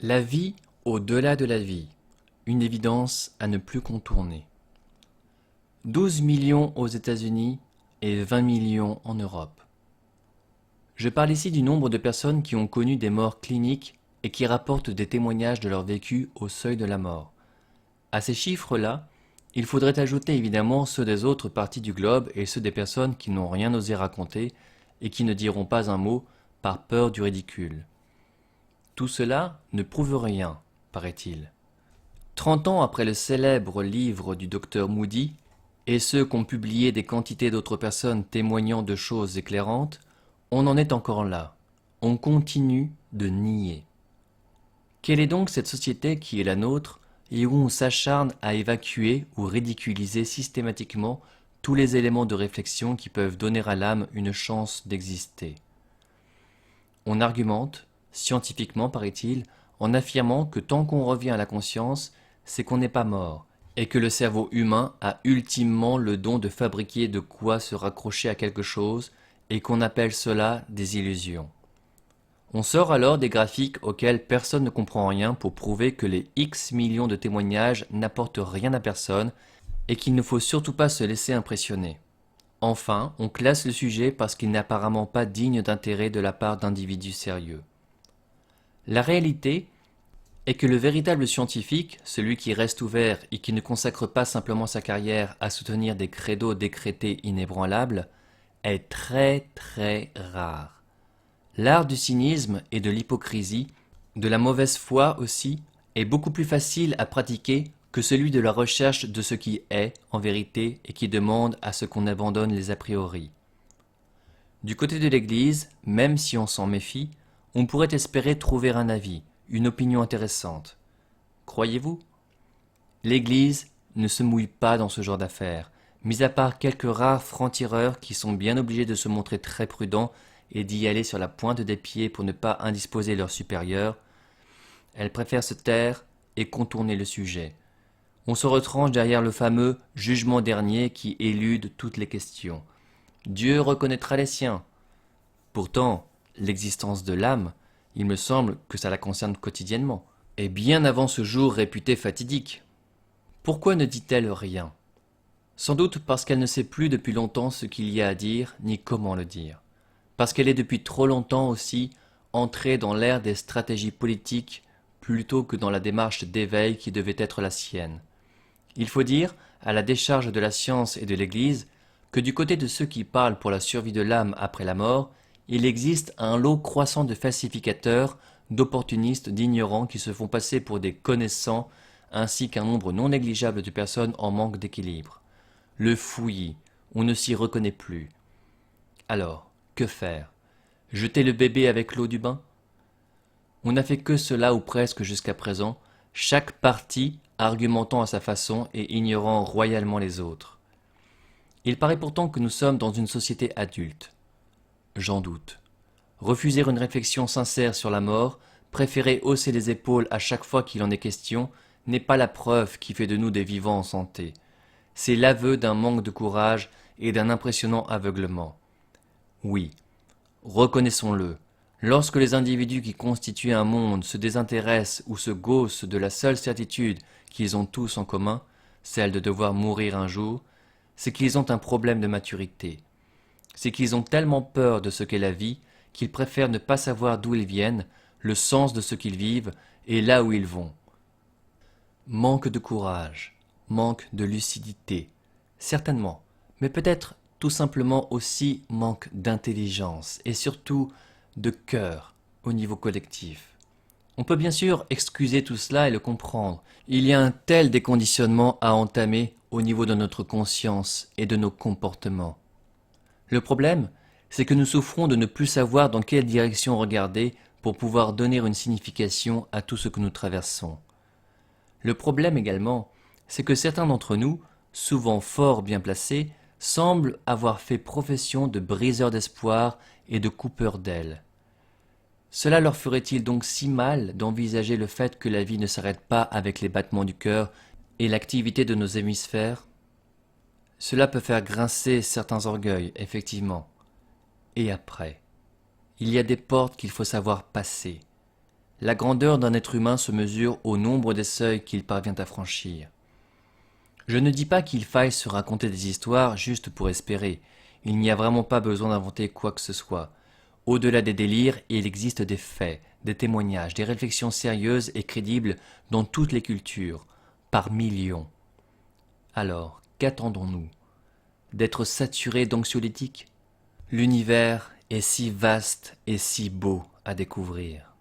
La vie au-delà de la vie, une évidence à ne plus contourner. 12 millions aux États-Unis et 20 millions en Europe. Je parle ici du nombre de personnes qui ont connu des morts cliniques et qui rapportent des témoignages de leur vécu au seuil de la mort. À ces chiffres-là, il faudrait ajouter évidemment ceux des autres parties du globe et ceux des personnes qui n'ont rien osé raconter et qui ne diront pas un mot par peur du ridicule. Tout cela ne prouve rien, paraît-il. 30 ans après le célèbre livre du docteur Moody, et ceux qu'ont publié des quantités d'autres personnes témoignant de choses éclairantes, on en est encore là. On continue de nier. Quelle est donc cette société qui est la nôtre et où on s'acharne à évacuer ou ridiculiser systématiquement tous les éléments de réflexion qui peuvent donner à l'âme une chance d'exister? On argumente, scientifiquement paraît-il, en affirmant que tant qu'on revient à la conscience, c'est qu'on n'est pas mort, et que le cerveau humain a ultimement le don de fabriquer de quoi se raccrocher à quelque chose, et qu'on appelle cela des illusions. On sort alors des graphiques auxquels personne ne comprend rien pour prouver que les X millions de témoignages n'apportent rien à personne, et qu'il ne faut surtout pas se laisser impressionner. Enfin, on classe le sujet parce qu'il n'est apparemment pas digne d'intérêt de la part d'individus sérieux. La réalité est que le véritable scientifique, celui qui reste ouvert et qui ne consacre pas simplement sa carrière à soutenir des credos décrétés inébranlables, est très très rare. L'art du cynisme et de l'hypocrisie, de la mauvaise foi aussi, est beaucoup plus facile à pratiquer que celui de la recherche de ce qui est en vérité et qui demande à ce qu'on abandonne les a priori. Du côté de l'Église, même si on s'en méfie, on pourrait espérer trouver un avis, une opinion intéressante. Croyez-vous? L'Église ne se mouille pas dans ce genre d'affaires, mis à part quelques rares francs-tireurs qui sont bien obligés de se montrer très prudents et d'y aller sur la pointe des pieds pour ne pas indisposer leurs supérieurs. Elle préfère se taire et contourner le sujet. On se retranche derrière le fameux jugement dernier qui élude toutes les questions. Dieu reconnaîtra les siens. Pourtant, l'existence de l'âme, il me semble que ça la concerne quotidiennement, et bien avant ce jour réputé fatidique. Pourquoi ne dit-elle rien? Sans doute parce qu'elle ne sait plus depuis longtemps ce qu'il y a à dire, ni comment le dire. Parce qu'elle est depuis trop longtemps aussi entrée dans l'ère des stratégies politiques plutôt que dans la démarche d'éveil qui devait être la sienne. Il faut dire, à la décharge de la science et de l'Église, que du côté de ceux qui parlent pour la survie de l'âme après la mort, il existe un lot croissant de falsificateurs, d'opportunistes, d'ignorants qui se font passer pour des connaissants, ainsi qu'un nombre non négligeable de personnes en manque d'équilibre. Le fouillis, on ne s'y reconnaît plus. Alors, que faire? Jeter le bébé avec l'eau du bain? On n'a fait que cela ou presque jusqu'à présent, chaque parti argumentant à sa façon et ignorant royalement les autres. Il paraît pourtant que nous sommes dans une société adulte. J'en doute. Refuser une réflexion sincère sur la mort, préférer hausser les épaules à chaque fois qu'il en est question, n'est pas la preuve qui fait de nous des vivants en santé. C'est l'aveu d'un manque de courage et d'un impressionnant aveuglement. Oui, reconnaissons-le, lorsque les individus qui constituent un monde se désintéressent ou se gaussent de la seule certitude qu'ils ont tous en commun, celle de devoir mourir un jour, c'est qu'ils ont un problème de maturité. C'est qu'ils ont tellement peur de ce qu'est la vie qu'ils préfèrent ne pas savoir d'où ils viennent, le sens de ce qu'ils vivent et là où ils vont. Manque de courage, manque de lucidité, certainement, mais peut-être tout simplement aussi manque d'intelligence et surtout de cœur au niveau collectif. On peut bien sûr excuser tout cela et le comprendre. Il y a un tel déconditionnement à entamer au niveau de notre conscience et de nos comportements. Le problème, c'est que nous souffrons de ne plus savoir dans quelle direction regarder pour pouvoir donner une signification à tout ce que nous traversons. Le problème également, c'est que certains d'entre nous, souvent fort bien placés, semblent avoir fait profession de briseurs d'espoir et de coupeurs d'ailes. Cela leur ferait-il donc si mal d'envisager le fait que la vie ne s'arrête pas avec les battements du cœur et l'activité de nos hémisphères? Cela peut faire grincer certains orgueils, effectivement. Et après? Il y a des portes qu'il faut savoir passer. La grandeur d'un être humain se mesure au nombre des seuils qu'il parvient à franchir. Je ne dis pas qu'il faille se raconter des histoires juste pour espérer. Il n'y a vraiment pas besoin d'inventer quoi que ce soit. Au-delà des délires, il existe des faits, des témoignages, des réflexions sérieuses et crédibles dans toutes les cultures, par millions. Alors, qu'attendons-nous? D'être saturés d'anxiolytiques? L'univers est si vaste et si beau à découvrir.